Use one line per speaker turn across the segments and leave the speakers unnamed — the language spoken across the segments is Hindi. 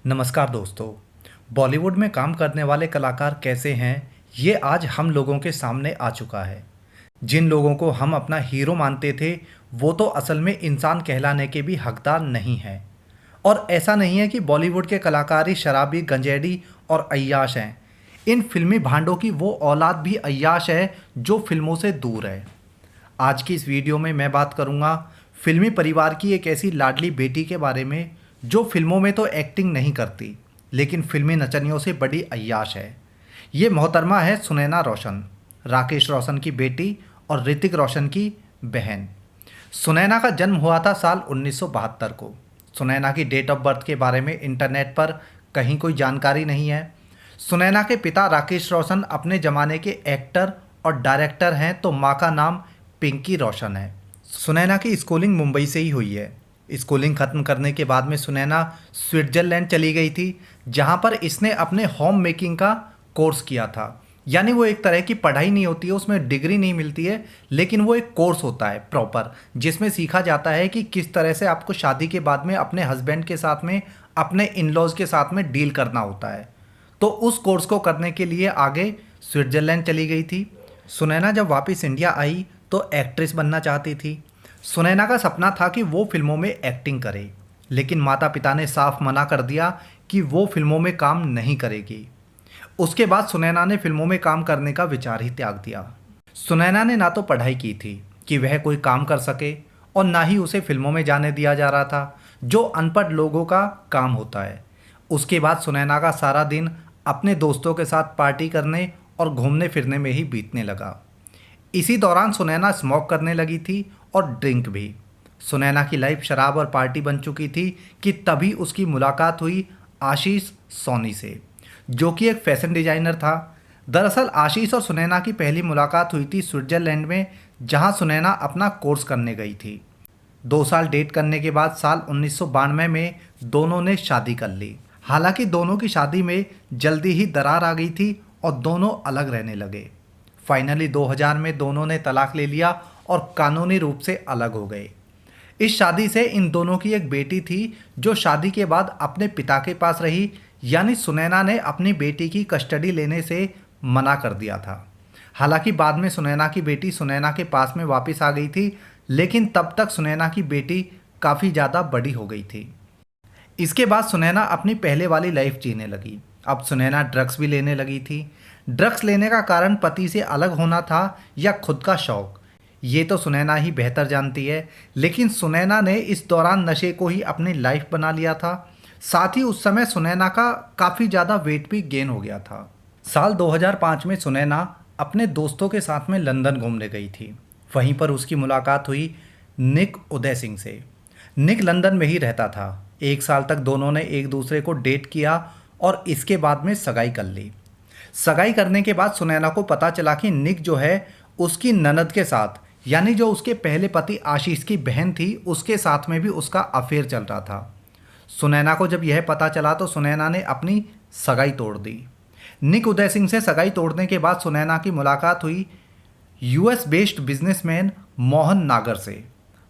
नमस्कार दोस्तों। बॉलीवुड में काम करने वाले कलाकार कैसे हैं, ये आज हम लोगों के सामने आ चुका है। जिन लोगों को हम अपना हीरो मानते थे, वो तो असल में इंसान कहलाने के भी हकदार नहीं हैं। और ऐसा नहीं है कि बॉलीवुड के कलाकार ही शराबी, गंजेड़ी और अय्याश हैं। इन फिल्मी भांडों की वो औलाद भी अय्याश है जो फिल्मों से दूर है। आज की इस वीडियो में मैं बात करूंगा फिल्मी परिवार की एक ऐसी लाडली बेटी के बारे में जो फिल्मों में तो एक्टिंग नहीं करती, लेकिन फिल्मी नचनियों से बड़ी अय्याश है। ये मोहतरमा है सुनैना रोशन, राकेश रोशन की बेटी और ऋतिक रोशन की बहन। सुनैना का जन्म हुआ था साल 1972 को। सुनैना की डेट ऑफ बर्थ के बारे में इंटरनेट पर कहीं कोई जानकारी नहीं है। सुनैना के पिता राकेश रोशन अपने ज़माने के एक्टर और डायरेक्टर हैं, तो माँ का नाम पिंकी रोशन है। सुनैना की स्कूलिंग मुंबई से ही हुई है। स्कूलिंग ख़त्म करने के बाद में सुनैना स्विट्ज़रलैंड चली गई थी, जहाँ पर इसने अपने होम मेकिंग का कोर्स किया था। यानी वो एक तरह की पढ़ाई नहीं होती है, उसमें डिग्री नहीं मिलती है, लेकिन वो एक कोर्स होता है प्रॉपर, जिसमें सीखा जाता है कि किस तरह से आपको शादी के बाद में अपने हस्बैंड के साथ में, अपने इन लॉज के साथ में डील करना होता है। तो उस कोर्स को करने के लिए आगे स्विट्ज़रलैंड चली गई थी। सुनैना जब वापस इंडिया आई तो एक्ट्रेस बनना चाहती थी। सुनैना का सपना था कि वो फिल्मों में एक्टिंग करे, लेकिन माता पिता ने साफ मना कर दिया कि वो फिल्मों में काम नहीं करेगी। उसके बाद सुनैना ने फिल्मों में काम करने का विचार ही त्याग दिया। सुनैना ने ना तो पढ़ाई की थी कि वह कोई काम कर सके, और ना ही उसे फिल्मों में जाने दिया जा रहा था, जो अनपढ़ लोगों का काम होता है। उसके बाद सुनैना का सारा दिन अपने दोस्तों के साथ पार्टी करने और घूमने फिरने में ही बीतने लगा। इसी दौरान सुनैना स्मोक करने लगी थी और ड्रिंक भी। सुनैना की लाइफ शराब और पार्टी बन चुकी थी कि तभी उसकी मुलाकात हुई आशीष सोनी से, जो कि एक फैशन डिजाइनर था। दरअसल आशीष और सुनैना की पहली मुलाकात हुई थी स्विट्जरलैंड में, जहां सुनैना अपना कोर्स करने गई थी। 2 साल डेट करने के बाद साल 1992 में दोनों ने शादी कर ली। हालांकि दोनों की शादी में जल्दी ही दरार आ गई थी और दोनों अलग रहने लगे। फाइनली 2000 में दोनों ने तलाक ले लिया और कानूनी रूप से अलग हो गए। इस शादी से इन दोनों की एक बेटी थी, जो शादी के बाद अपने पिता के पास रही। यानी सुनैना ने अपनी बेटी की कस्टडी लेने से मना कर दिया था। हालांकि बाद में सुनैना की बेटी सुनैना के पास में वापस आ गई थी, लेकिन तब तक सुनैना की बेटी काफ़ी ज़्यादा बड़ी हो गई थी। इसके बाद सुनैना अपनी पहले वाली लाइफ जीने लगी। अब सुनैना ड्रग्स भी लेने लगी थी। ड्रग्स लेने का कारण पति से अलग होना था या खुद का शौक, ये तो सुनैना ही बेहतर जानती है। लेकिन सुनैना ने इस दौरान नशे को ही अपनी लाइफ बना लिया था। साथ ही उस समय सुनैना का काफ़ी ज़्यादा वेट भी गेन हो गया था। साल 2005 में सुनैना अपने दोस्तों के साथ में लंदन घूमने गई थी। वहीं पर उसकी मुलाकात हुई निक उदय सिंह से। निक लंदन में ही रहता था। 1 साल तक दोनों ने एक दूसरे को डेट किया और इसके बाद में सगाई कर ली। सगाई करने के बाद सुनैना को पता चला कि निक जो है उसकी ननद के साथ, यानी जो उसके पहले पति आशीष की बहन थी, उसके साथ में भी उसका अफेयर चल रहा था। सुनैना को जब यह पता चला तो सुनैना ने अपनी सगाई तोड़ दी। निक उदय सिंह से सगाई तोड़ने के बाद सुनैना की मुलाकात हुई यूएस बेस्ड बिजनेसमैन मोहन नागर से।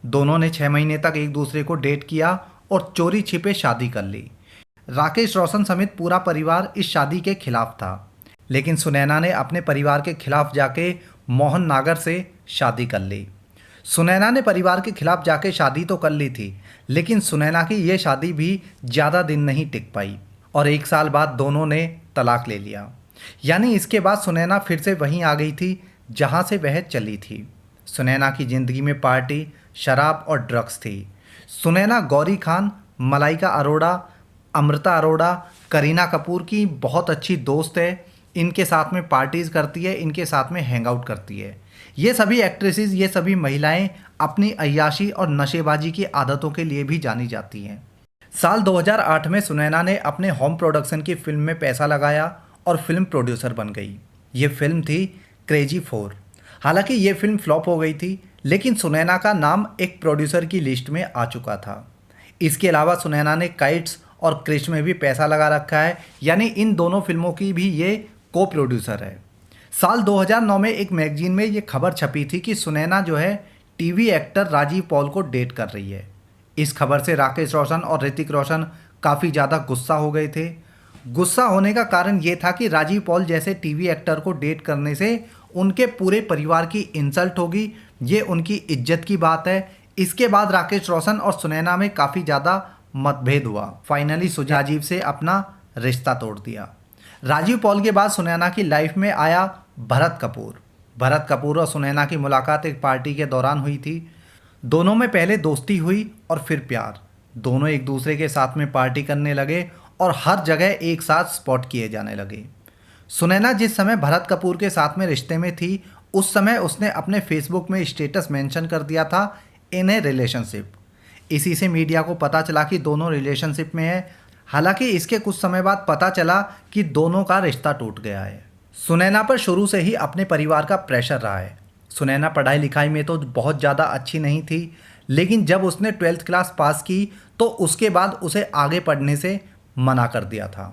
दोनों ने 6 महीने तक एक दूसरे को डेट किया और चोरी छिपे शादी कर ली। राकेश रोशन समेत पूरा परिवार इस शादी के खिलाफ था, लेकिन सुनैना ने अपने परिवार के खिलाफ जाके मोहन नागर से शादी कर ली। सुनैना ने परिवार के खिलाफ जाके शादी तो कर ली थी, लेकिन सुनैना की ये शादी भी ज़्यादा दिन नहीं टिक पाई और 1 साल बाद दोनों ने तलाक ले लिया। यानी इसके बाद सुनैना फिर से वहीं आ गई थी जहां से वह चली थी। सुनैना की ज़िंदगी में पार्टी, शराब और ड्रग्स थी। सुनैना गौरी खान, मलाइका अरोड़ा, अमृता अरोड़ा, करीना कपूर की बहुत अच्छी दोस्त है। इनके साथ में पार्टीज़ करती है, इनके साथ में हैंग आउट करती है। ये सभी एक्ट्रेसेस, ये सभी महिलाएं अपनी अय्याशी और नशेबाजी की आदतों के लिए भी जानी जाती हैं। साल 2008 में सुनैना ने अपने होम प्रोडक्शन की फिल्म में पैसा लगाया और फिल्म प्रोड्यूसर बन गई। ये फिल्म थी क्रेजी 4। हालांकि ये फिल्म फ्लॉप हो गई थी, लेकिन सुनैना का नाम एक प्रोड्यूसर की लिस्ट में आ चुका था। इसके अलावा सुनैना ने काइट्स और क्रिश में भी पैसा लगा रखा है, यानी इन दोनों फिल्मों की भी ये को प्रोड्यूसर है। साल 2009 में एक मैगजीन में ये खबर छपी थी कि सुनैना जो है टीवी एक्टर राजीव पॉल को डेट कर रही है। इस खबर से राकेश रोशन और ऋतिक रोशन काफ़ी ज़्यादा गुस्सा हो गए थे। गुस्सा होने का कारण ये था कि राजीव पॉल जैसे टीवी एक्टर को डेट करने से उनके पूरे परिवार की इंसल्ट होगी, ये उनकी इज्जत की बात है। इसके बाद राकेश रोशन और सुनैना में काफ़ी ज़्यादा मतभेद हुआ। फाइनली राजीव से अपना रिश्ता तोड़ दिया। राजीव पॉल के बाद सुनैना की लाइफ में आया भरत कपूर। भरत कपूर और सुनैना की मुलाकात एक पार्टी के दौरान हुई थी। दोनों में पहले दोस्ती हुई और फिर प्यार। दोनों एक दूसरे के साथ में पार्टी करने लगे और हर जगह एक साथ स्पॉट किए जाने लगे। सुनैना जिस समय भरत कपूर के साथ में रिश्ते में थी, उस समय उसने अपने फेसबुक में स्टेटस मेंशन कर दिया था इन ए रिलेशनशिप। इसी से मीडिया को पता चला कि दोनों रिलेशनशिप में है। हालांकि इसके कुछ समय बाद पता चला कि दोनों का रिश्ता टूट गया है। सुनैना पर शुरू से ही अपने परिवार का प्रेशर रहा है। सुनैना पढ़ाई लिखाई में तो बहुत ज़्यादा अच्छी नहीं थी, लेकिन जब उसने 12th क्लास पास की तो उसके बाद उसे आगे पढ़ने से मना कर दिया था।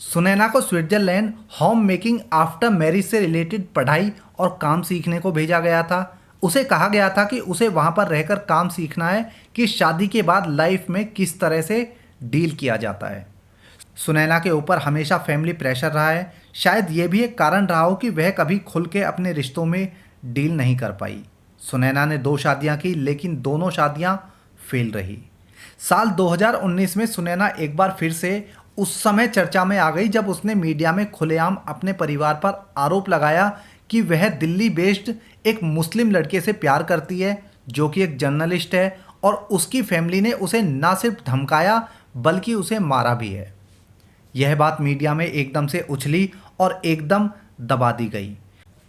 सुनैना को Switzerland home making after marriage से रिलेटेड पढ़ाई और काम सीखने को भेजा गया था। उसे कहा गया था कि उसे वहाँ पर रहकर काम सीखना है कि शादी के बाद लाइफ में किस तरह से डील किया जाता है। सुनैना के ऊपर हमेशा फैमिली प्रेशर रहा है। शायद ये भी एक कारण रहा हो कि वह कभी खुल के अपने रिश्तों में डील नहीं कर पाई। सुनैना ने 2 शादियां की, लेकिन दोनों शादियां फेल रही। साल 2019 में सुनैना एक बार फिर से उस समय चर्चा में आ गई जब उसने मीडिया में खुलेआम अपने परिवार पर आरोप लगाया कि वह दिल्ली बेस्ड एक मुस्लिम लड़के से प्यार करती है जो कि एक जर्नलिस्ट है, और उसकी फैमिली ने उसे ना सिर्फ धमकाया बल्कि उसे मारा भी है। यह बात मीडिया में एकदम से उछली और एकदम दबा दी गई।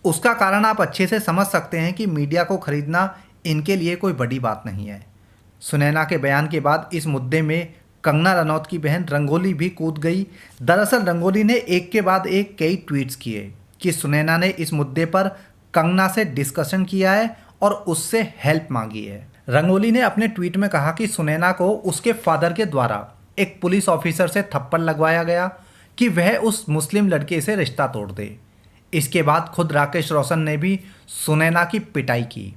उसका कारण आप अच्छे से समझ सकते हैं कि मीडिया को खरीदना इनके लिए कोई बड़ी बात नहीं है। सुनैना के बयान के बाद इस मुद्दे में कंगना रनौत की बहन रंगोली भी कूद गई। दरअसल रंगोली ने एक के बाद एक कई ट्वीट्स किए कि सुनैना ने इस मुद्दे पर कंगना से डिस्कशन किया है और उससे हेल्प मांगी है। रंगोली ने अपने ट्वीट में कहा कि सुनैना को उसके फादर के द्वारा एक पुलिस ऑफिसर से थप्पड़ लगवाया गया कि वह उस मुस्लिम लड़के से रिश्ता तोड़ दे। इसके बाद खुद राकेश रोशन ने भी सुनैना की पिटाई की।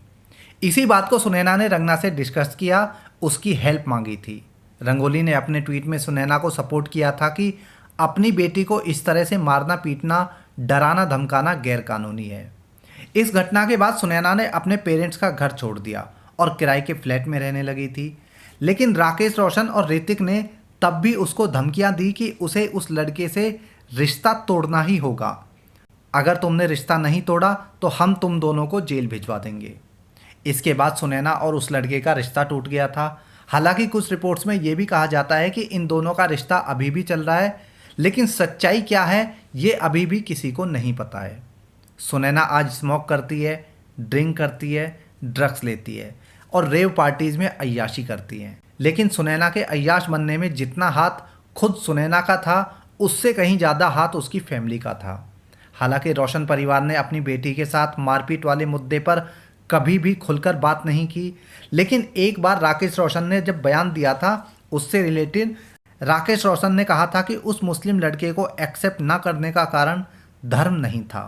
इसी बात को सुनैना ने रंगना से डिस्कस किया, उसकी हेल्प मांगी थी। रंगोली ने अपने ट्वीट में सुनैना को सपोर्ट किया था कि अपनी बेटी को इस तरह से मारना पीटना, डराना धमकाना गैरकानूनी है। इस घटना के बाद सुनैना ने अपने पेरेंट्स का घर छोड़ दिया और किराए के फ्लैट में रहने लगी थी। लेकिन राकेश रोशन और ऋतिक ने तब भी उसको धमकियां दी कि उसे उस लड़के से रिश्ता तोड़ना ही होगा। अगर तुमने रिश्ता नहीं तोड़ा तो हम तुम दोनों को जेल भिजवा देंगे। इसके बाद सुनैना और उस लड़के का रिश्ता टूट गया था। हालांकि कुछ रिपोर्ट्स में ये भी कहा जाता है कि इन दोनों का रिश्ता अभी भी चल रहा है, लेकिन सच्चाई क्या है ये अभी भी किसी को नहीं पता है। सुनैना आज स्मोक करती है, ड्रिंक करती है, ड्रग्स लेती है और रेव पार्टीज़ में अय्याशी करती है। लेकिन सुनैना के अय्याश बनने में जितना हाथ खुद सुनैना का था, उससे कहीं ज़्यादा हाथ उसकी फैमिली का था। हालांकि रोशन परिवार ने अपनी बेटी के साथ मारपीट वाले मुद्दे पर कभी भी खुलकर बात नहीं की, लेकिन एक बार राकेश रोशन ने जब बयान दिया था उससे रिलेटेड राकेश रोशन ने कहा था कि उस मुस्लिम लड़के को एक्सेप्ट ना करने का कारण धर्म नहीं था।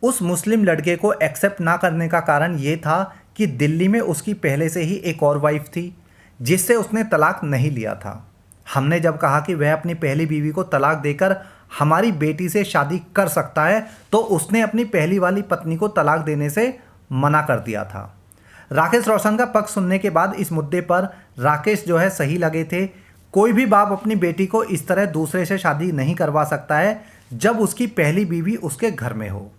उस मुस्लिम लड़के को एक्सेप्ट ना करने का कारण ये था कि दिल्ली में उसकी पहले से ही एक और वाइफ थी जिससे उसने तलाक नहीं लिया था। हमने जब कहा कि वह अपनी पहली बीवी को तलाक देकर हमारी बेटी से शादी कर सकता है तो उसने अपनी पहली वाली पत्नी को तलाक देने से मना कर दिया था। राकेश रोशन का पक्ष सुनने के बाद इस मुद्दे पर राकेश जो है सही लगे थे। कोई भी बाप अपनी बेटी को इस तरह दूसरे से शादी नहीं करवा सकता है जब उसकी पहली बीवी उसके घर में हो।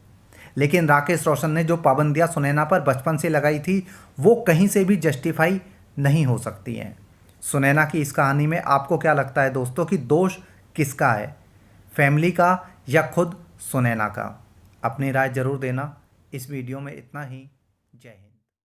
लेकिन राकेश रोशन ने जो पाबंदियां सुनैना पर बचपन से लगाई थी वो कहीं से भी जस्टिफाई नहीं हो सकती हैं। सुनैना की इस कहानी में आपको क्या लगता है दोस्तों कि दोष किसका है, फैमिली का या खुद सुनैना का? अपनी राय ज़रूर देना। इस वीडियो में इतना ही। जय हिंद।